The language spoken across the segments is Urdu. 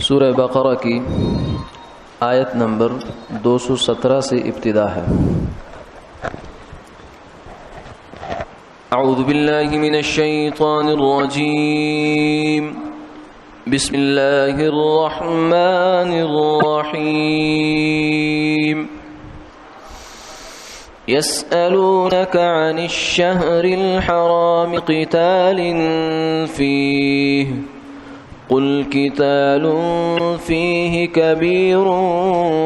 سورہ بقرہ کی آیت نمبر 217 سے ابتدا ہے۔ اعوذ باللہ من الشیطان الرجیم، بسم اللہ الرحمن الرحیم۔ يسألونك عن الشهر الحرام قتال فيه قل قتال فيه كبير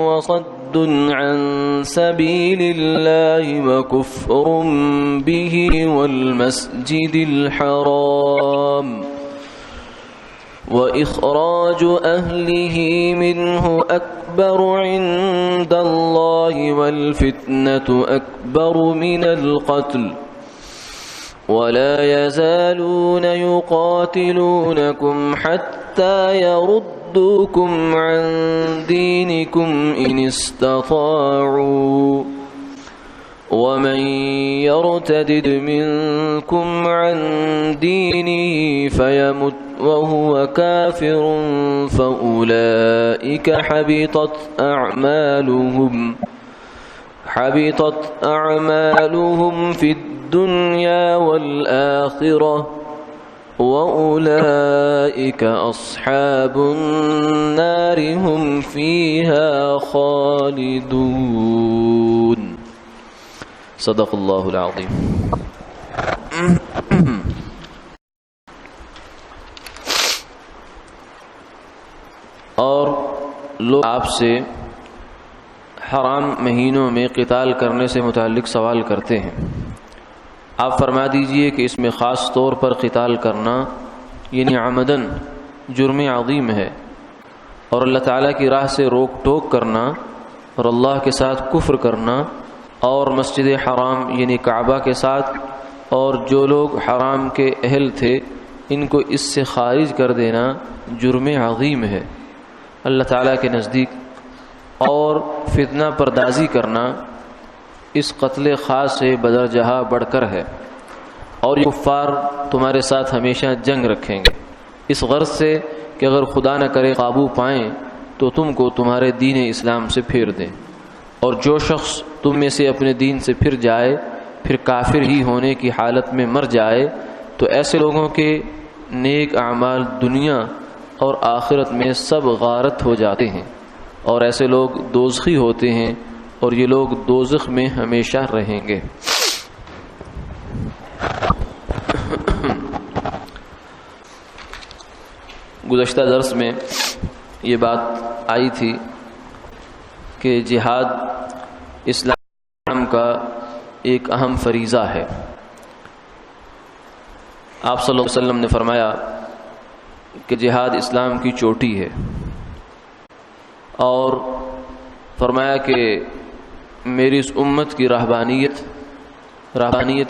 وصد عن سبيل الله وكفر به والمسجد الحرام وإخراج أهله منه أكبر عند الله والفتنة أكبر من القتل ولا يزالون يقاتلونكم حتى يردوكم عن دينكم إن استطاعوا ومن يرتد منكم عن دينه فيمت وهو كافر فأولئك حبطت أعمالهم في الدنيا والآخرة وأولئك أصحاب النار هم فيها خالدون۔ صدق اللہ العظیم۔ اور لوگ آپ سے حرام مہینوں میں قتال کرنے سے متعلق سوال کرتے ہیں، آپ فرما دیجئے کہ اس میں خاص طور پر قتال کرنا یعنی عمدن جرم عظیم ہے، اور اللہ تعالیٰ کی راہ سے روک ٹوک کرنا اور اللہ کے ساتھ کفر کرنا اور مسجد حرام یعنی کعبہ کے ساتھ اور جو لوگ حرام کے اہل تھے ان کو اس سے خارج کر دینا جرم عظیم ہے اللہ تعالیٰ کے نزدیک، اور فتنہ پردازی کرنا اس قتل خاص سے بدرجہ بڑھ کر ہے، اور یہ کفار تمہارے ساتھ ہمیشہ جنگ رکھیں گے اس غرض سے کہ اگر خدا نہ کرے قابو پائیں تو تم کو تمہارے دین اسلام سے پھیر دیں، اور جو شخص تم میں سے اپنے دین سے پھر جائے پھر کافر ہی ہونے کی حالت میں مر جائے تو ایسے لوگوں کے نیک اعمال دنیا اور آخرت میں سب غارت ہو جاتے ہیں، اور ایسے لوگ دوزخی ہوتے ہیں اور یہ لوگ دوزخ میں ہمیشہ رہیں گے۔ گزشتہ درس میں یہ بات آئی تھی کہ جہاد اسلام کا ایک اہم فریضہ ہے۔ آپ صلی اللہ علیہ وسلم نے فرمایا کہ جہاد اسلام کی چوٹی ہے، اور فرمایا کہ میری اس امت کی رہبانیت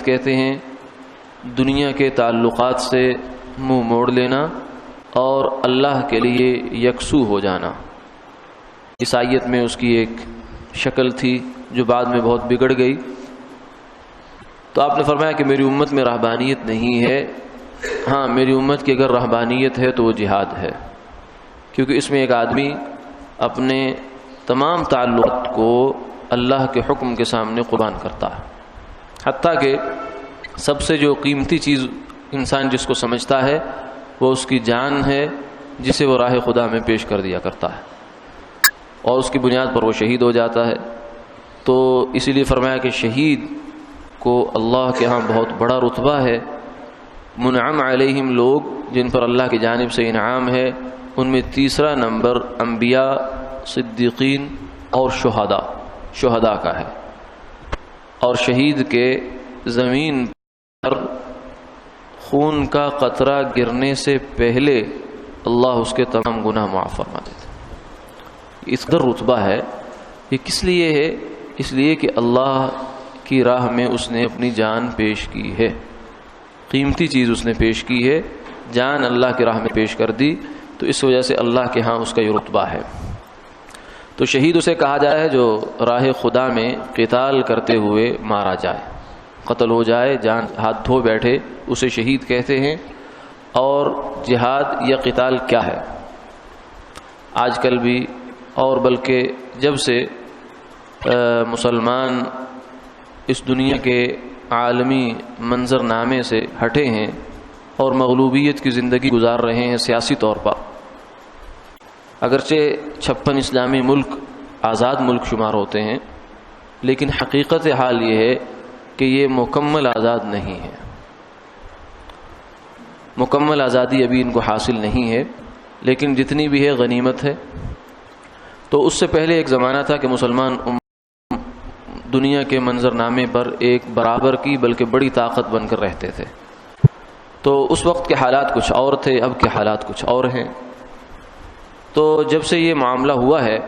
کہتے ہیں دنیا کے تعلقات سے منہ موڑ لینا اور اللہ کے لیے یکسو ہو جانا۔ اس آیت میں اس کی ایک شکل تھی جو بعد میں بہت بگڑ گئی، تو آپ نے فرمایا کہ میری امت میں رہبانیت نہیں ہے، ہاں میری امت کی اگر رہبانیت ہے تو وہ جہاد ہے، کیونکہ اس میں ایک آدمی اپنے تمام تعلقات کو اللہ کے حکم کے سامنے قربان کرتا ہے، حتیٰ کہ سب سے جو قیمتی چیز انسان جس کو سمجھتا ہے وہ اس کی جان ہے، جسے وہ راہ خدا میں پیش کر دیا کرتا ہے، اور اس کی بنیاد پر وہ شہید ہو جاتا ہے۔ تو اسی لیے فرمایا کہ شہید کو اللہ کے ہاں بہت بڑا رتبہ ہے۔ منعم علیہم لوگ جن پر اللہ کی جانب سے انعام ہے، ان میں تیسرا نمبر انبیاء، صدیقین اور شہداء کا ہے، اور شہید کے زمین پر خون کا قطرہ گرنے سے پہلے اللہ اس کے تمام گناہ معاف فرما دیتے۔ اس قدر رتبہ ہے۔ یہ کس لیے ہے؟ اس لیے کہ اللہ کی راہ میں اس نے اپنی جان پیش کی ہے، قیمتی چیز اس نے پیش کی ہے، جان اللہ کی راہ میں پیش کر دی، تو اس وجہ سے اللہ کے ہاں اس کا یہ رتبہ ہے۔ تو شہید اسے کہا جائے ہے جو راہ خدا میں قتال کرتے ہوئے مارا جائے، قتل ہو جائے، جان ہاتھ دھو بیٹھے، اسے شہید کہتے ہیں۔ اور جہاد یا قتال کیا ہے؟ آج کل بھی، اور بلکہ جب سے مسلمان اس دنیا کے عالمی منظر نامے سے ہٹے ہیں اور مغلوبیت کی زندگی گزار رہے ہیں سیاسی طور پر، اگرچہ 56 اسلامی ملک آزاد ملک شمار ہوتے ہیں، لیکن حقیقت حال یہ ہے کہ یہ مکمل آزاد نہیں ہے، مکمل آزادی ابھی ان کو حاصل نہیں ہے، لیکن جتنی بھی ہے غنیمت ہے۔ تو اس سے پہلے ایک زمانہ تھا کہ مسلمان دنیا کے منظر نامے پر ایک برابر کی بلکہ بڑی طاقت بن کر رہتے تھے، تو اس وقت کے حالات کچھ اور تھے، اب کے حالات کچھ اور ہیں۔ تو جب سے یہ معاملہ ہوا ہے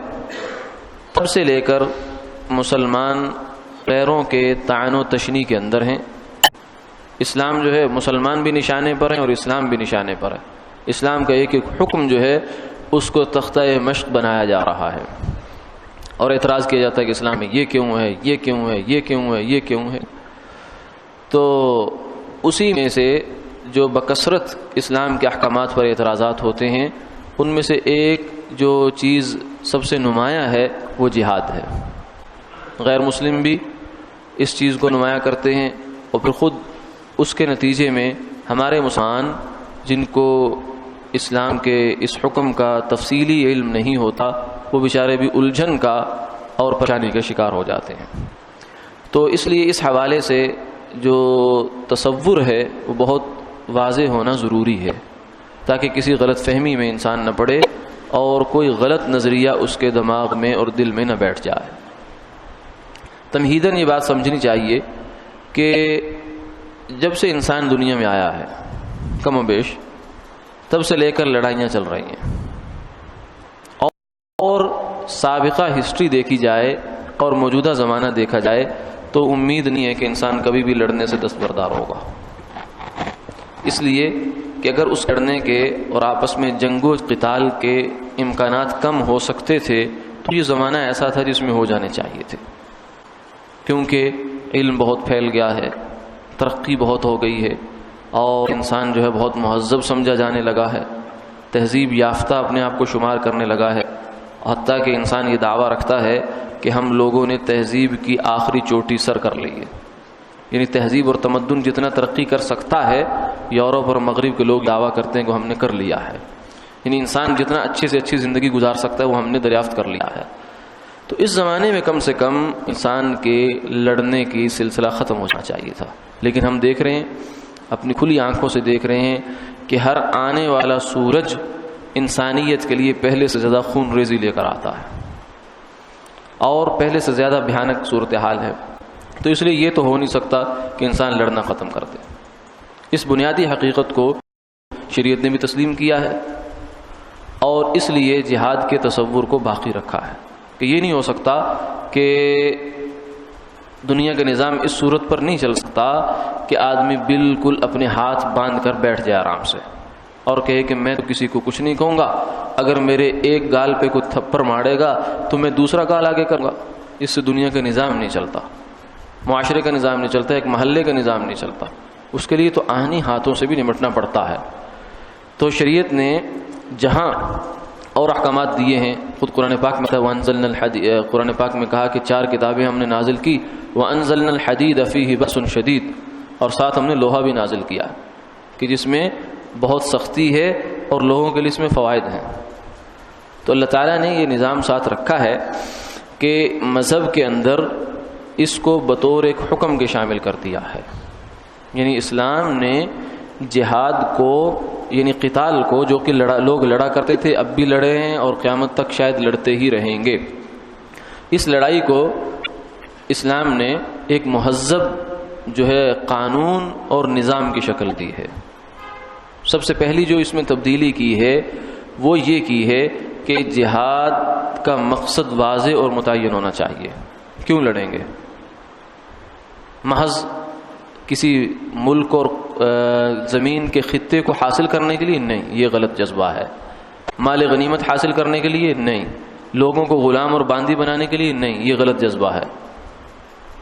تب سے لے کر مسلمان غیروں کے طعن و تشنیع کے اندر ہیں۔ اسلام جو ہے مسلمان بھی نشانے پر ہیں اور اسلام بھی نشانے پر ہے۔ اسلام کا ایک ایک حکم جو ہے اس کو تختہ مشق بنایا جا رہا ہے، اور اعتراض کیا جاتا ہے کہ اسلام میں یہ کیوں ہے، یہ کیوں ہے، یہ کیوں ہے، یہ کیوں ہے۔ تو اسی میں سے جو بکثرت اسلام کے احکامات پر اعتراضات ہوتے ہیں، ان میں سے ایک جو چیز سب سے نمایاں ہے وہ جہاد ہے۔ غیر مسلم بھی اس چیز کو نمایاں کرتے ہیں، اور پھر خود اس کے نتیجے میں ہمارے مسلمان جن کو اسلام کے اس حکم کا تفصیلی علم نہیں ہوتا، وہ بیچارے بھی الجھن کا اور پریشانی کا شکار ہو جاتے ہیں۔ تو اس لیے اس حوالے سے جو تصور ہے وہ بہت واضح ہونا ضروری ہے، تاکہ کسی غلط فہمی میں انسان نہ پڑے اور کوئی غلط نظریہ اس کے دماغ میں اور دل میں نہ بیٹھ جائے۔ تمہیداً یہ بات سمجھنی چاہیے کہ جب سے انسان دنیا میں آیا ہے کم و بیش تب سے لے کر لڑائیاں چل رہی ہیں، اور سابقہ ہسٹری دیکھی جائے اور موجودہ زمانہ دیکھا جائے تو امید نہیں ہے کہ انسان کبھی بھی لڑنے سے دستبردار ہوگا، اس لیے کہ اگر اس لڑنے کے اور آپس میں جنگ و قتال کے امکانات کم ہو سکتے تھے تو یہ زمانہ ایسا تھا جس میں ہو جانے چاہیے تھے، کیونکہ علم بہت پھیل گیا ہے، ترقی بہت ہو گئی ہے، اور انسان جو ہے بہت مہذب سمجھا جانے لگا ہے، تہذیب یافتہ اپنے آپ کو شمار کرنے لگا ہے، حتیٰ کہ انسان یہ دعویٰ رکھتا ہے کہ ہم لوگوں نے تہذیب کی آخری چوٹی سر کر لی ہے۔ یعنی تہذیب اور تمدن جتنا ترقی کر سکتا ہے یورپ اور مغرب کے لوگ دعویٰ کرتے ہیں کہ ہم نے کر لیا ہے، یعنی انسان جتنا اچھی سے اچھی زندگی گزار سکتا ہے وہ ہم نے دریافت کر لیا ہے۔ تو اس زمانے میں کم سے کم انسان کے لڑنے کی سلسلہ ختم ہونا چاہیے تھا، لیکن ہم دیکھ رہے ہیں، اپنی کھلی آنکھوں سے دیکھ رہے ہیں کہ ہر آنے والا سورج انسانیت کے لیے پہلے سے زیادہ خون ریزی لے کر آتا ہے، اور پہلے سے زیادہ بھیانک صورتحال ہے۔ تو اس لیے یہ تو ہو نہیں سکتا کہ انسان لڑنا ختم کر دے۔ اس بنیادی حقیقت کو شریعت نے بھی تسلیم کیا ہے، اور اس لیے جہاد کے تصور کو باقی رکھا ہے کہ یہ نہیں ہو سکتا کہ دنیا کا نظام اس صورت پر نہیں چل سکتا کہ آدمی بالکل اپنے ہاتھ باندھ کر بیٹھ جائے آرام سے اور کہے کہ میں تو کسی کو کچھ نہیں کہوں گا، اگر میرے ایک گال پہ کوئی تھپڑ مارے گا تو میں دوسرا گال آگے کروں گا۔ اس سے دنیا کا نظام نہیں چلتا، معاشرے کا نظام نہیں چلتا، ایک محلے کا نظام نہیں چلتا، اس کے لیے تو آہنی ہاتھوں سے بھی نمٹنا پڑتا ہے۔ تو شریعت نے جہاں اور احکامات دیے ہیں، خود قرآن پاک میں وَأَنزَلْنَا الْحَدِيدَ، قرآن پاک میں کہا کہ 4 کتابیں ہم نے نازل کی، وَأَنزَلْنَا الْحَدِيدَ فِيهِ بَأْسٌ شَدِيدٌ، اور ساتھ ہم نے لوہا بھی نازل کیا کہ جس میں بہت سختی ہے اور لوگوں کے لیے اس میں فوائد ہیں۔ تو اللہ تعالیٰ نے یہ نظام ساتھ رکھا ہے کہ مذہب کے اندر اس کو بطور ایک حکم کے شامل کر دیا ہے، یعنی اسلام نے جہاد کو، یعنی قتال کو، جو کہ لوگ لڑا کرتے تھے، اب بھی لڑے ہیں اور قیامت تک شاید لڑتے ہی رہیں گے، اس لڑائی کو اسلام نے ایک مہذب جو ہے قانون اور نظام کی شکل دی ہے۔ سب سے پہلی جو اس میں تبدیلی کی ہے وہ یہ کی ہے کہ جہاد کا مقصد واضح اور متعین ہونا چاہیے۔ کیوں لڑیں گے؟ محض کسی ملک اور زمین کے خطے کو حاصل کرنے کے لیے نہیں، یہ غلط جذبہ ہے۔ مال غنیمت حاصل کرنے کے لیے نہیں، لوگوں کو غلام اور باندی بنانے کے لیے نہیں، یہ غلط جذبہ ہے۔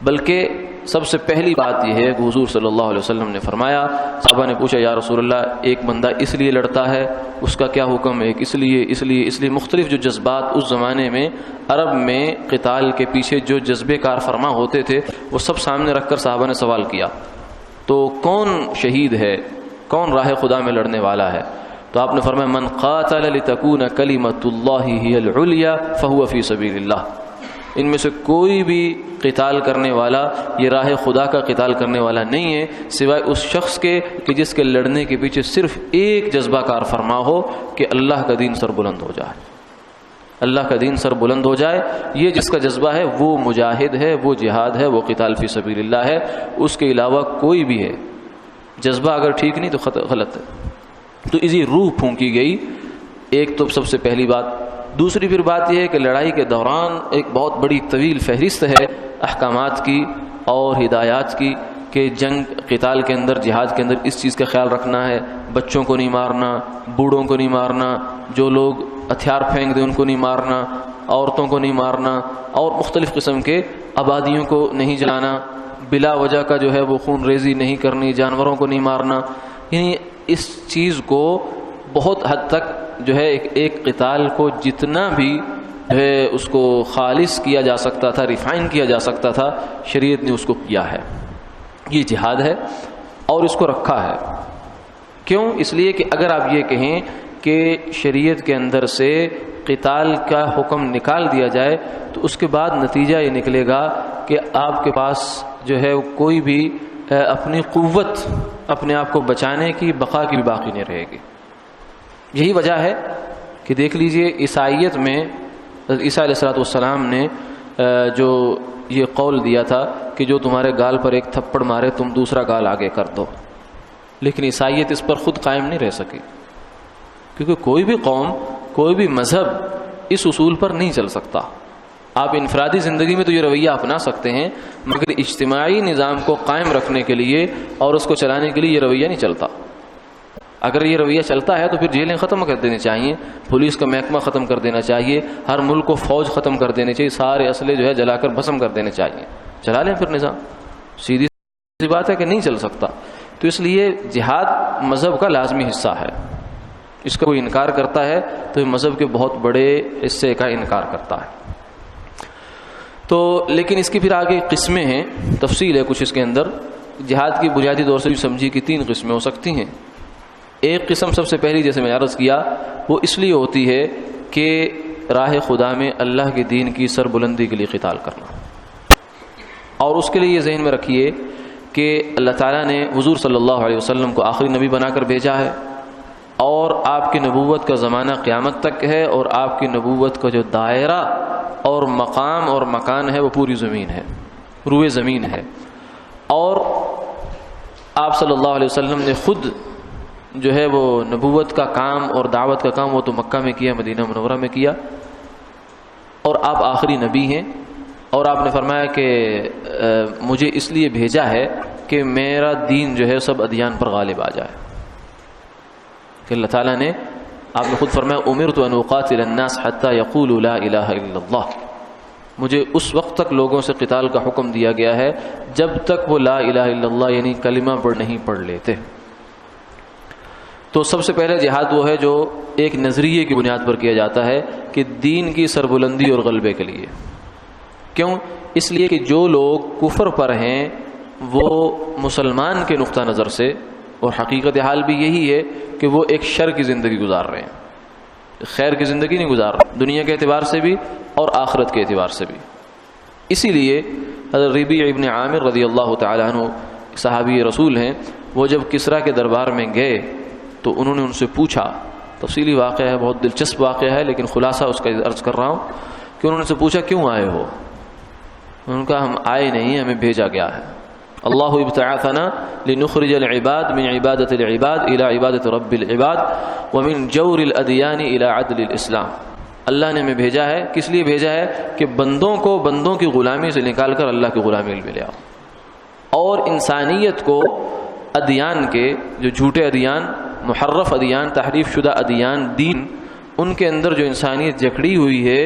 بلکہ سب سے پہلی بات یہ ہے کہ حضور صلی اللہ علیہ وسلم نے فرمایا، صحابہ نے پوچھا یا رسول اللہ ایک بندہ اس لیے لڑتا ہے اس کا کیا حکم ہے؟ اس لیے مختلف جو جذبات اس زمانے میں عرب میں قتال کے پیچھے جو جذبے کار فرما ہوتے تھے وہ سب سامنے رکھ کر صحابہ نے سوال کیا، تو کون شہید ہے، کون راہ خدا میں لڑنے والا ہے؟ تو آپ نے فرمایا من قاتل لتکون کلمۃ اللہ ہی العلیٰ فہو فی سبیل اللہ، ان میں سے کوئی بھی قتال کرنے والا یہ راہ خدا کا قتال کرنے والا نہیں ہے سوائے اس شخص کے کہ جس کے لڑنے کے پیچھے صرف ایک جذبہ کار فرما ہو کہ اللہ کا دین سر بلند ہو جائے، اللہ کا دین سر بلند ہو جائے، یہ جس کا جذبہ ہے وہ مجاہد ہے، وہ جہاد ہے، وہ قتال فی سبیل اللہ ہے، اس کے علاوہ کوئی بھی ہے جذبہ اگر ٹھیک نہیں تو غلط ہے۔ تو اسی روح پھونکی گئی، ایک تو سب سے پہلی بات۔ دوسری پھر بات یہ ہے کہ لڑائی کے دوران ایک بہت بڑی طویل فہرست ہے احکامات کی اور ہدایات کی کہ جنگ قتال کے اندر، جہاد کے اندر اس چیز کا خیال رکھنا ہے، بچوں کو نہیں مارنا، بوڑھوں کو نہیں مارنا، جو لوگ ہتھیار پھینک دیں ان کو نہیں مارنا، عورتوں کو نہیں مارنا، اور مختلف قسم کے آبادیوں کو نہیں جلانا، بلا وجہ کا جو ہے وہ خون ریزی نہیں کرنی، جانوروں کو نہیں مارنا، یعنی اس چیز کو بہت حد تک جو ہے ایک قتال کو جتنا بھی جو ہے اس کو خالص کیا جا سکتا تھا، ریفائن کیا جا سکتا تھا، شریعت نے اس کو کیا ہے۔ یہ جہاد ہے اور اس کو رکھا ہے۔ کیوں؟ اس لیے کہ اگر آپ یہ کہیں کہ شریعت کے اندر سے قتال کا حکم نکال دیا جائے تو اس کے بعد نتیجہ یہ نکلے گا کہ آپ کے پاس جو ہے کوئی بھی اپنی قوت اپنے آپ کو بچانے کی، بقا کی بھی باقی نہیں رہے گی۔ یہی وجہ ہے کہ دیکھ لیجئے عیسائیت میں عیسیٰ علیہ السلام نے جو یہ قول دیا تھا کہ جو تمہارے گال پر ایک تھپڑ مارے تم دوسرا گال آگے کر دو، لیکن عیسائیت اس پر خود قائم نہیں رہ سکی، کیونکہ کوئی بھی قوم، کوئی بھی مذہب اس اصول پر نہیں چل سکتا۔ آپ انفرادی زندگی میں تو یہ رویہ اپنا سکتے ہیں، مگر اجتماعی نظام کو قائم رکھنے کے لیے اور اس کو چلانے کے لیے یہ رویہ نہیں چلتا۔ اگر یہ رویہ چلتا ہے تو پھر جیلیں ختم کر دینی چاہیے، پولیس کا محکمہ ختم کر دینا چاہیے، ہر ملک کو فوج ختم کر دینی چاہیے، سارے اسلحے جو ہے جلا کر بھسم کر دینے چاہیے، چلا لیں پھر نظام۔ سیدھی سی بات ہے کہ نہیں چل سکتا۔ تو اس لیے جہاد مذہب کا لازمی حصہ ہے، اس کا کوئی انکار کرتا ہے تو یہ مذہب کے بہت بڑے حصے کا انکار کرتا ہے۔ تو لیکن اس کی پھر آگے قسمیں ہیں، تفصیل ہے کچھ اس کے اندر۔ جہاد کی بنیادی طور سے بھی سمجھی کہ 3 قسمیں ہو سکتی ہیں۔ ایک قسم سب سے پہلی جیسے میں نے عرض کیا وہ اس لیے ہوتی ہے کہ راہ خدا میں اللہ کے دین کی سر بلندی کے لیے قتال کرنا، اور اس کے لیے یہ ذہن میں رکھیے کہ اللہ تعالیٰ نے حضور صلی اللہ علیہ وسلم کو آخری نبی بنا کر بھیجا ہے، اور آپ کی نبوت کا زمانہ قیامت تک ہے، اور آپ کی نبوت کا جو دائرہ اور مقام اور مکان ہے وہ پوری زمین ہے، روئے زمین ہے۔ اور آپ صلی اللہ علیہ وسلم نے خود جو ہے وہ نبوت کا کام اور دعوت کا کام وہ تو مکہ میں کیا، مدینہ منورہ میں کیا، اور آپ آخری نبی ہیں، اور آپ نے فرمایا کہ مجھے اس لیے بھیجا ہے کہ میرا دین جو ہے سب ادیان پر غالب آ جائے۔ کہ اللہ تعالیٰ نے، آپ نے خود فرمایا امرت ان اقاتل الناس حتی یقولوا لا الہ الا اللہ، مجھے اس وقت تک لوگوں سے قتال کا حکم دیا گیا ہے جب تک وہ لا الہ الا اللہ یعنی کلمہ نہیں پڑھ لیتے۔ تو سب سے پہلے جہاد وہ ہے جو ایک نظریے کی بنیاد پر کیا جاتا ہے کہ دین کی سربلندی اور غلبے کے لیے۔ کیوں؟ اس لیے کہ جو لوگ کفر پر ہیں وہ مسلمان کے نقطہ نظر سے، اور حقیقت حال بھی یہی ہے کہ وہ ایک شر کی زندگی گزار رہے ہیں، خیر کی زندگی نہیں گزار رہے، دنیا کے اعتبار سے بھی اور آخرت کے اعتبار سے بھی۔ اسی لیے حضرت ربیع ابن عامر رضی اللہ تعالی عنہ صحابی رسول ہیں، وہ جب کسریٰ کے دربار میں گئے تو انہوں نے ان سے پوچھا، تفصیلی واقعہ ہے، بہت دلچسپ واقعہ ہے، لیکن خلاصہ اس کا عرض کر رہا ہوں کہ انہوں نے سے پوچھا کیوں آئے ہو؟ انہوں نے کہا ہم آئے نہیں، ہمیں بھیجا گیا ہے۔ اللہ ابتعثنا لنخرج العباد من عبادت العباد الى عبادت رب العباد ومن جور الادیان الى عدل الاسلام۔ اللہ نے ہمیں بھیجا ہے، کس لیے بھیجا ہے؟ کہ بندوں کو بندوں کی غلامی سے نکال کر اللہ کی غلامی میں لے آؤ، اور انسانیت کو ادیان کے جو جھوٹے ادیان، محرف ادیان، تحریف شدہ ادیان، دین، ان کے اندر جو انسانیت جکڑی ہوئی ہے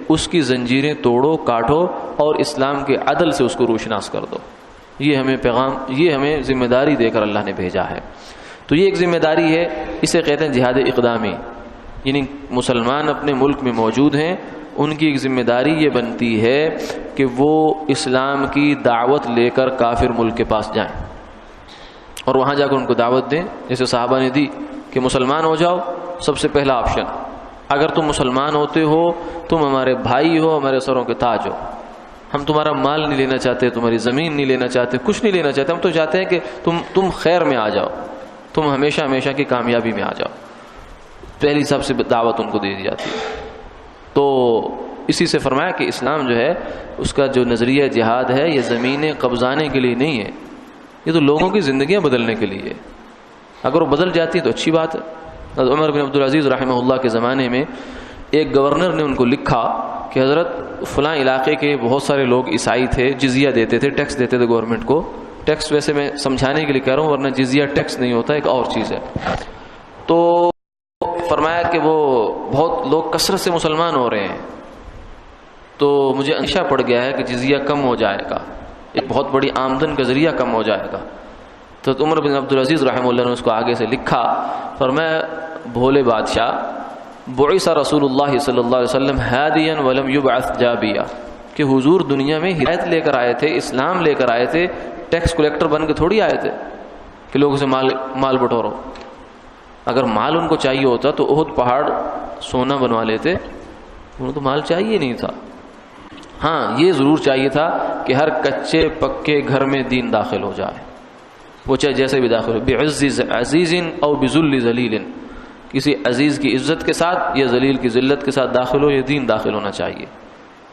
اس کی زنجیریں توڑو، کاٹو، اور اسلام کے عدل سے اس کو روشناس کر دو۔ یہ ہمیں پیغام، یہ ہمیں ذمہ داری دے کر اللہ نے بھیجا ہے۔ تو یہ ایک ذمہ داری ہے، اسے کہتے ہیں جہاد اقدامی، یعنی مسلمان اپنے ملک میں موجود ہیں، ان کی ایک ذمہ داری یہ بنتی ہے کہ وہ اسلام کی دعوت لے کر کافر ملک کے پاس جائیں اور وہاں جا کر ان کو دعوت دیں، جیسے صحابہ نے دی کہ مسلمان ہو جاؤ، سب سے پہلا آپشن، اگر تم مسلمان ہوتے ہو، تم ہمارے بھائی ہو، ہمارے سروں کے تاج ہو، ہم تمہارا مال نہیں لینا چاہتے، تمہاری زمین نہیں لینا چاہتے، کچھ نہیں لینا چاہتے، ہم تو چاہتے ہیں کہ تم خیر میں آ جاؤ، تم ہمیشہ ہمیشہ کی کامیابی میں آ جاؤ۔ پہلی سب سے دعوت ان کو دے دی جاتی ہے۔ تو اسی سے فرمایا کہ اسلام جو ہے اس کا جو نظریہ جہاد ہے یہ زمینیں قبضانے کے لیے نہیں ہے، یہ تو لوگوں کی زندگیاں بدلنے کے لیے ہے۔ اگر وہ بدل جاتی تو اچھی بات ہے۔ حضرت عمر بن عبدالعزیز رحمہ اللہ کے زمانے میں ایک گورنر نے ان کو لکھا کہ حضرت فلاں علاقے کے بہت سارے لوگ عیسائی تھے، جزیہ دیتے تھے، ٹیکس دیتے تھے گورنمنٹ کو، ٹیکس ویسے میں سمجھانے کے لیے کہہ رہا ہوں ورنہ جزیہ ٹیکس نہیں ہوتا، ایک اور چیز ہے۔ تو فرمایا کہ وہ بہت لوگ کثرت سے مسلمان ہو رہے ہیں، تو مجھے اندیشہ پڑ گیا ہے کہ جزیہ کم ہو جائے گا، ایک بہت بڑی آمدن کا ذریعہ کم ہو جائے گا۔ تو عمر بن عبدالعزیز رحمہ اللہ نے اس کو آگے سے لکھا، فرمایا بھولے بادشاہ، بعث رسول اللہ صلی اللہ علیہ وسلم ہادیا ولم یبعث جابیا، کہ حضور دنیا میں ہدایت لے کر آئے تھے، اسلام لے کر آئے تھے، ٹیکس کلیکٹر بن کے تھوڑی آئے تھے کہ لوگوں سے مال بٹورو۔ اگر مال ان کو چاہیے ہوتا تو احد پہاڑ سونا بنوا لیتے، انہیں تو مال چاہیے نہیں تھا۔ ہاں یہ ضرور چاہیے تھا کہ ہر کچے پکے گھر میں دین داخل ہو جائے، وہ چاہے جیسے بھی داخل ہو، بعز عزیز او بذل ذلیل، کسی عزیز کی عزت کے ساتھ یا ذلیل کی ذلت کے ساتھ داخل ہو، یہ دین داخل ہونا چاہیے۔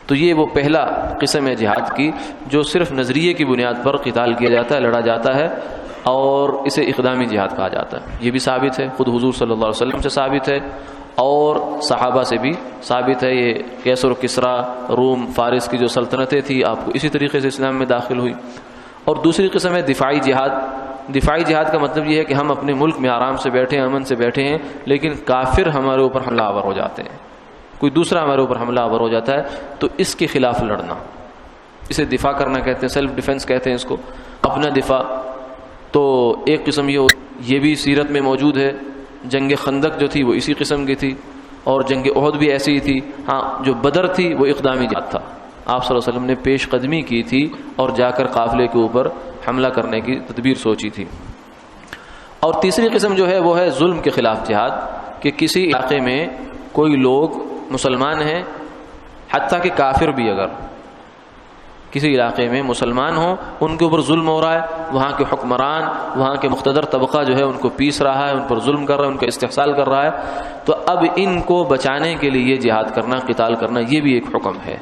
تو یہ وہ پہلا قسم ہے جہاد کی جو صرف نظریے کی بنیاد پر قتال کیا جاتا ہے، لڑا جاتا ہے، اور اسے اقدامی جہاد کہا جاتا ہے۔ یہ بھی ثابت ہے، خود حضور صلی اللہ علیہ وسلم سے ثابت ہے اور صحابہ سے بھی ثابت ہے۔ یہ کیسر و کسرا، روم فارس کی جو سلطنتیں تھیں، آپ کو اسی طریقے سے اسلام میں داخل ہوئی۔ اور دوسری قسم ہے دفاعی جہاد۔ دفاعی جہاد کا مطلب یہ ہے کہ ہم اپنے ملک میں آرام سے بیٹھے ہیں، امن سے بیٹھے ہیں، لیکن کافر ہمارے اوپر حملہ آور ہو جاتے ہیں، کوئی دوسرا ہمارے اوپر حملہ آور ہو جاتا ہے، تو اس کے خلاف لڑنا، اسے دفاع کرنا کہتے ہیں، سیلف ڈیفenس کہتے ہیں اس کو، اپنا دفاع۔ تو ایک قسم یہ بھی سیرت میں موجود ہے۔ جنگ خندق جو تھی وہ اسی قسم کی تھی، اور جنگ احد بھی ایسی ہی تھی۔ ہاں جو بدر تھی وہ اقدامی جہاد تھا، آپ صلی اللہ علیہ وسلم نے پیش قدمی کی تھی اور جا کر قافلے کے اوپر حملہ کرنے کی تدبیر سوچی تھی۔ اور تیسری قسم جو ہے وہ ہے ظلم کے خلاف جہاد، کہ کسی علاقے میں کوئی لوگ مسلمان ہیں، حتیٰ کہ کافر بھی اگر کسی علاقے میں مسلمان ہوں، ان کے اوپر ظلم ہو رہا ہے، وہاں کے حکمران، وہاں کے مقتدر طبقہ جو ہے ان کو پیس رہا ہے، ان پر ظلم کر رہا ہے، ان کا استحصال کر رہا ہے، تو اب ان کو بچانے کے لیے جہاد کرنا، قتال کرنا، یہ بھی ایک حکم ہے۔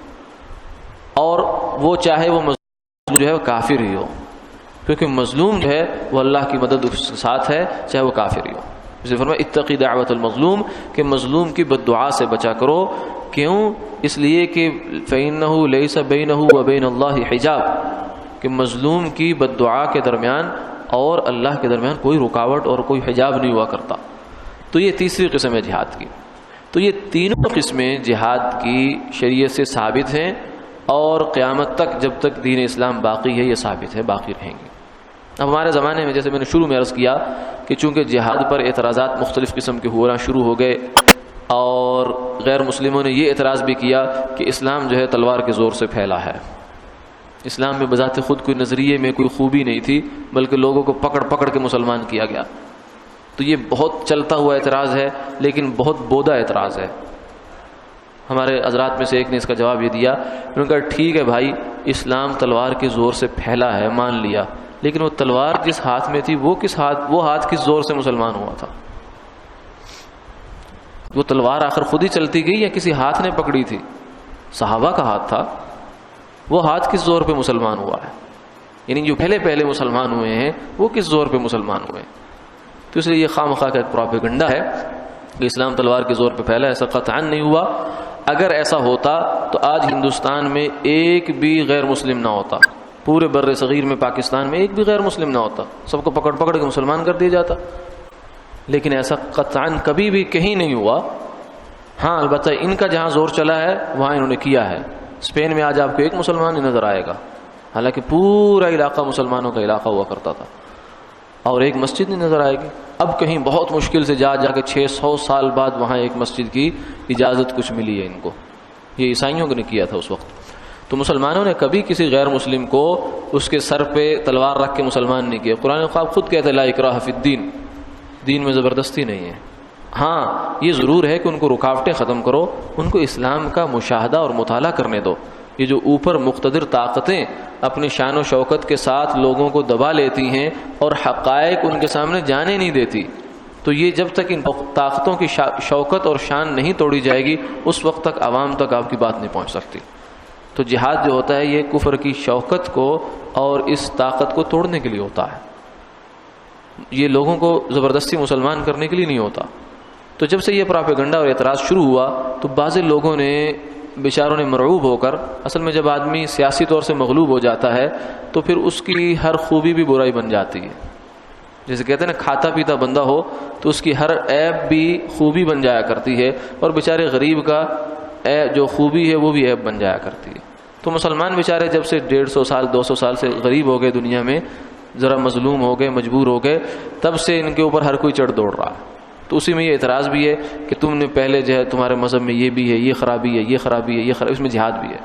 اور وہ چاہے وہ مظلوم جو ہے وہ کافر ہی ہو، کیونکہ مظلوم جو ہے وہ اللہ کی مدد اس کے ساتھ ہے، چاہے وہ کافر ہی ہو۔ جیسے فرمایا اتقی دعوت المظلوم، کہ مظلوم کی بد دعا سے بچا کرو۔ کیوں؟ اس لیے کہ فإنہ لیس بینہ وبین اللہ حجاب، کہ مظلوم کی بد دعا کے درمیان اور اللہ کے درمیان کوئی رکاوٹ اور کوئی حجاب نہیں ہوا کرتا۔ تو یہ تیسری قسم ہے جہاد کی۔ تو یہ تینوں قسمیں جہاد کی شریعت سے ثابت ہیں، اور قیامت تک جب تک دین اسلام باقی ہے یہ ثابت ہے، باقی رہیں گے۔ اب ہمارے زمانے میں جیسے میں نے شروع میں عرض کیا کہ چونکہ جہاد پر اعتراضات مختلف قسم کے ہونا شروع ہو گئے، اور غیر مسلموں نے یہ اعتراض بھی کیا کہ اسلام جو ہے تلوار کے زور سے پھیلا ہے، اسلام میں بذات خود کوئی نظریے میں کوئی خوبی نہیں تھی، بلکہ لوگوں کو پکڑ پکڑ کے مسلمان کیا گیا۔ تو یہ بہت چلتا ہوا اعتراض ہے، لیکن بہت بودا اعتراض ہے۔ ہمارے حضرات میں سے ایک نے اس کا جواب یہ دیا، انہوں نے کہا ٹھیک ہے بھائی، اسلام تلوار کے زور سے پھیلا ہے، مان لیا، لیکن وہ تلوار جس ہاتھ میں تھی وہ ہاتھ کس زور سے مسلمان ہوا تھا؟ وہ تلوار آخر خود ہی چلتی گئی یا کسی ہاتھ نے پکڑی تھی؟ صحابہ کا ہاتھ تھا، وہ ہاتھ کس زور پہ مسلمان ہوا ہے؟ یعنی جو پہلے مسلمان ہوئے ہیں وہ کس زور پہ مسلمان ہوئے ہیں؟ تو اس لیے یہ خواہ مخواہ کا ایک پروپیگنڈا ہے کہ اسلام تلوار کے زور پہ پھیلا، ایسا قطعاً نہیں ہوا۔ اگر ایسا ہوتا تو آج ہندوستان میں ایک بھی غیر مسلم نہ ہوتا، پورے بر صغیر میں پاکستان میں ایک بھی غیر مسلم نہ ہوتا، سب کو پکڑ پکڑ کے مسلمان کر دیا جاتا۔ لیکن ایسا قطعاً کبھی بھی کہیں نہیں ہوا۔ ہاں البتہ ان کا جہاں زور چلا ہے وہاں انہوں نے کیا ہے۔ اسپین میں آج آپ کو ایک مسلمان ہی نظر آئے گا، حالانکہ پورا علاقہ مسلمانوں کا علاقہ ہوا کرتا تھا، اور ایک مسجد نہیں نظر آئے گی۔ اب کہیں بہت مشکل سے جا کے 600 سال بعد وہاں ایک مسجد کی اجازت کچھ ملی ہے ان کو، یہ عیسائیوں نے کیا تھا اس وقت۔ تو مسلمانوں نے کبھی کسی غیر مسلم کو اس کے سر پہ تلوار رکھ کے مسلمان نہیں کیا۔ قرآن خواب خود کہتا ہے لا اکراہ فی الدین، دین میں زبردستی نہیں ہے۔ ہاں یہ ضرور ہے کہ ان کو رکاوٹیں ختم کرو، ان کو اسلام کا مشاہدہ اور مطالعہ کرنے دو۔ یہ جو اوپر مقتدر طاقتیں اپنی شان و شوکت کے ساتھ لوگوں کو دبا لیتی ہیں اور حقائق ان کے سامنے جانے نہیں دیتی، تو یہ جب تک ان طاقتوں کی شوکت اور شان نہیں توڑی جائے گی اس وقت تک عوام تک آپ کی بات نہیں پہنچ سکتی۔ تو جہاد جو ہوتا ہے یہ کفر کی شوکت کو اور اس طاقت کو توڑنے کے لیے ہوتا ہے، یہ لوگوں کو زبردستی مسلمان کرنے کے لیے نہیں ہوتا۔ تو جب سے یہ پراپیگنڈا اور اعتراض شروع ہوا تو بعض لوگوں نے بیچاروں نے مرعوب ہو کر، اصل میں جب آدمی سیاسی طور سے مغلوب ہو جاتا ہے تو پھر اس کی ہر خوبی بھی برائی بن جاتی ہے۔ جیسے کہتے ہیں نا کھاتا پیتا بندہ ہو تو اس کی ہر عیب بھی خوبی بن جایا کرتی ہے، اور بیچارے غریب کا جو خوبی ہے وہ بھی عیب بن جایا کرتی ہے۔ تو مسلمان بیچارے جب سے 150 سال 200 سال سے غریب ہو گئے، دنیا میں ذرا مظلوم ہو گئے، مجبور ہو گئے، تب سے ان کے اوپر ہر کوئی چڑھ دوڑ رہا ہے۔ تو اسی میں یہ اعتراض بھی ہے کہ تم نے پہلے جو ہے تمہارے مذہب میں یہ بھی ہے، یہ خرابی ہے، یہ خرابی ہے، یہ خرابی، اس میں جہاد بھی ہے۔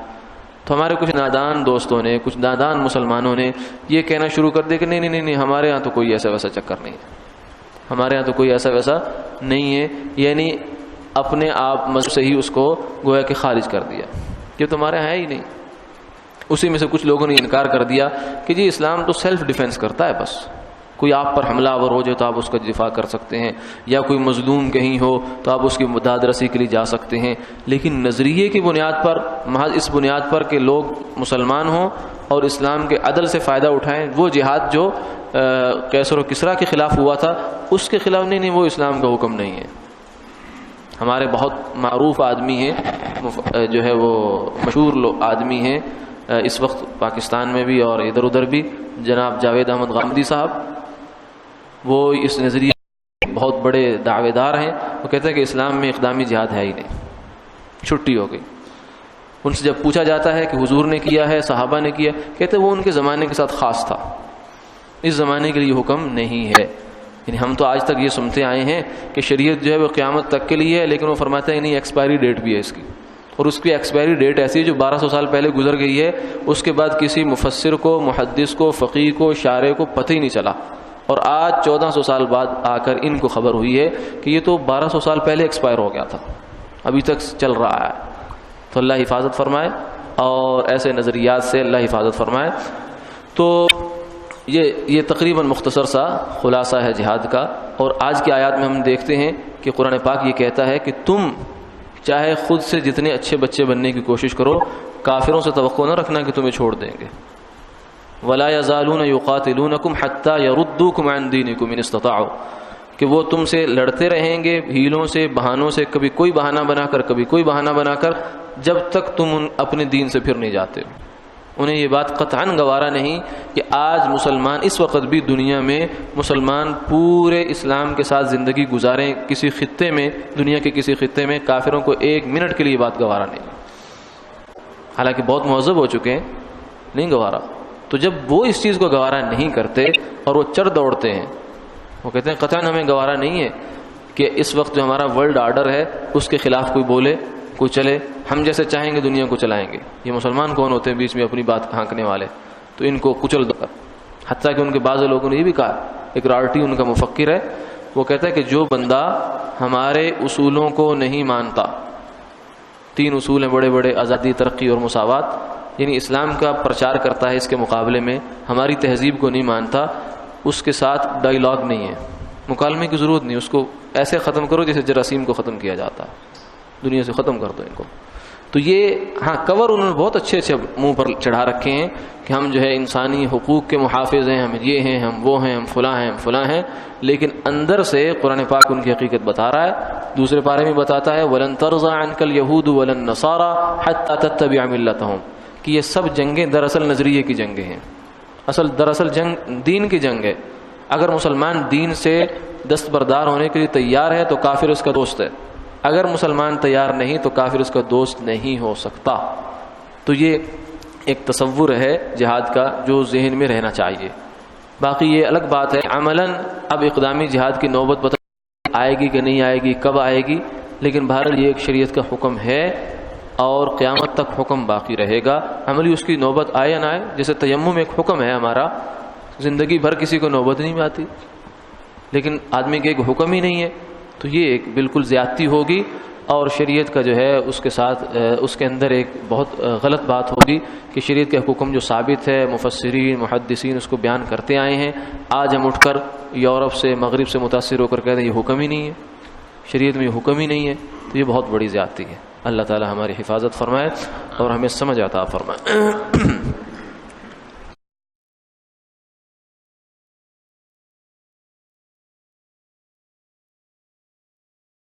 تو ہمارے کچھ نادان دوستوں نے، کچھ نادان مسلمانوں نے یہ کہنا شروع کر دیا کہ نہیں نہیں نہیں، ہمارے ہاں تو کوئی ایسا ویسا چکر نہیں ہے، ہمارے ہاں تو کوئی ایسا ویسا نہیں ہے، یعنی اپنے آپ مذہب سے ہی اس کو گویا کہ خارج کر دیا، یہ تمہارے ہے ہی نہیں۔ اسی میں سے کچھ لوگوں نے انکار کر دیا کہ جی اسلام تو سیلف ڈیفینس کرتا ہے، بس کوئی آپ پر حملہ آور ہو جائے تو آپ اس کا دفاع کر سکتے ہیں، یا کوئی مظلوم کہیں ہو تو آپ اس کی مداد رسی کے لیے جا سکتے ہیں، لیکن نظریے کی بنیاد پر، محض اس بنیاد پر کہ لوگ مسلمان ہوں اور اسلام کے عدل سے فائدہ اٹھائیں، وہ جہاد جو قیصر و کسریٰ کے خلاف ہوا تھا اس کے خلاف نہیں، وہ اسلام کا حکم نہیں ہے۔ ہمارے بہت معروف آدمی ہیں، جو ہے وہ مشہور آدمی ہیں اس وقت پاکستان میں بھی اور ادھر ادھر بھی، جناب جاوید احمد غامدی صاحب، وہ اس نظریے بہت بڑے دعوے دار ہیں۔ وہ کہتے ہیں کہ اسلام میں اقدامی جہاد ہے ہی نہیں، چھٹی ہو گئی۔ ان سے جب پوچھا جاتا ہے کہ حضور نے کیا ہے، صحابہ نے کیا، کہتے ہیں وہ ان کے زمانے کے ساتھ خاص تھا، اس زمانے کے لیے حکم نہیں ہے۔ یعنی ہم تو آج تک یہ سنتے آئے ہیں کہ شریعت جو ہے وہ قیامت تک کے لیے ہے، لیکن وہ فرماتے ہیں نہیں، ایکسپائری ڈیٹ بھی ہے اس کی، اور اس کی ایکسپائری ڈیٹ ایسی ہے جو 1200 سال پہلے گزر گئی ہے، اس کے بعد کسی مفسر کو، محدث کو، فقیہ کو، شارع کو پتہ ہی نہیں چلا، اور آج 1400 سال بعد آ کر ان کو خبر ہوئی ہے کہ یہ تو 1200 سال پہلے ایکسپائر ہو گیا تھا، ابھی تک چل رہا ہے۔ تو اللہ حفاظت فرمائے، اور ایسے نظریات سے اللہ حفاظت فرمائے۔ تو یہ تقریباً مختصر سا خلاصہ ہے جہاد کا۔ اور آج کی آیات میں ہم دیکھتے ہیں کہ قرآن پاک یہ کہتا ہے کہ تم چاہے خود سے جتنے اچھے بچے بننے کی کوشش کرو، کافروں سے توقع نہ رکھنا کہ تمہیں چھوڑ دیں گے۔ وَلَا يَزَالُونَ يُقَاتِلُونَكُمْ حَتَّى يَرُدُّوكُمْ عَنْ دِينِكُمْ إِنِ اسْتَطَاعُوا، کہ وہ تم سے لڑتے رہیں گے ہیلوں سے، بہانوں سے، کبھی کوئی بہانہ بنا کر، کبھی کوئی بہانہ بنا کر، جب تک تم اپنے دین سے پھر نہیں جاتے۔ انہیں یہ بات قطعاً گوارا نہیں کہ آج مسلمان، اس وقت بھی دنیا میں مسلمان پورے اسلام کے ساتھ زندگی گزاریں، کسی خطے میں، دنیا کے کسی خطے میں کافروں کو ایک منٹ کے لیے بات گوارا نہیں، حالانکہ بہت مہذب ہو چکے ہیں، نہیں گوارا۔ تو جب وہ اس چیز کو گوارا نہیں کرتے اور وہ چڑھ دوڑتے ہیں، وہ کہتے ہیں قطعاً ہمیں گوارا نہیں ہے کہ اس وقت جو ہمارا ورلڈ آرڈر ہے اس کے خلاف کوئی بولے، کوئی چلے، ہم جیسے چاہیں گے دنیا کو چلائیں گے۔ یہ مسلمان کون ہوتے ہیں بیچ میں اپنی بات ہانکنے والے؟ تو ان کو کچل دو۔ حتیٰ کہ ان کے بعض لوگوں نے یہ بھی کہا، ایک رارٹی ان کا مفکر ہے، وہ کہتا ہے کہ جو بندہ ہمارے اصولوں کو نہیں مانتا، 3 اصول ہیں بڑے بڑے، آزادی، ترقی اور مساوات، یعنی اسلام کا پرچار کرتا ہے، اس کے مقابلے میں ہماری تہذیب کو نہیں مانتا، اس کے ساتھ ڈائیلاگ نہیں ہے، مکالمے کی ضرورت نہیں، اس کو ایسے ختم کرو جیسے جراثیم کو ختم کیا جاتا ہے، دنیا سے ختم کر دو ان کو۔ تو یہ ہاں کور انہوں نے بہت اچھے اچھے منہ پر چڑھا رکھے ہیں کہ ہم جو ہے انسانی حقوق کے محافظ ہیں، ہم یہ ہیں، ہم وہ ہیں، ہم فلاں ہیں، ہم فلاں ہیں، لیکن اندر سے قرآن پاک ان کی حقیقت بتا رہا ہے۔ دوسرے پارے میں بتاتا ہے وَلَن تَرْضَىٰ عَنْكَ الْيَهُودُ وَلَا النَّصَارَىٰ حَتَّىٰ تَتَّبِعَ مِلَّتَهُمْ، کہ یہ سب جنگیں دراصل نظریے کی جنگیں ہیں، دراصل جنگ دین کی جنگ ہے۔ اگر مسلمان دین سے دستبردار ہونے کے لیے تیار ہے تو کافر اس کا دوست ہے، اگر مسلمان تیار نہیں تو کافر اس کا دوست نہیں ہو سکتا۔ تو یہ ایک تصور ہے جہاد کا جو ذہن میں رہنا چاہیے. باقی یہ الگ بات ہے عملاً اب اقدامی جہاد کی نوبت پتہ آئے گی کہ نہیں آئے گی، کب آئے گی، لیکن بہرحال یہ ایک شریعت کا حکم ہے اور قیامت تک حکم باقی رہے گا. عملی اس کی نوبت آئے یا نہ آئے، جیسے تیمم ایک حکم ہے ہمارا، زندگی بھر کسی کو نوبت نہیں آتی، لیکن آدمی کے ایک حکم ہی نہیں ہے، تو یہ ایک بالکل زیادتی ہوگی اور شریعت کا جو ہے اس کے ساتھ اس کے اندر ایک بہت غلط بات ہوگی کہ شریعت کا حکم جو ثابت ہے، مفسرین محدثین اس کو بیان کرتے آئے ہیں، آج ہم اٹھ کر یورپ سے مغرب سے متاثر ہو کر کہتے ہیں یہ حکم ہی نہیں ہے، شریعت میں یہ حکم ہی نہیں ہے، تو یہ بہت بڑی زیادتی ہے. اللہ تعالی ہماری حفاظت فرمائے اور ہمیں سمجھ عطا فرمائے.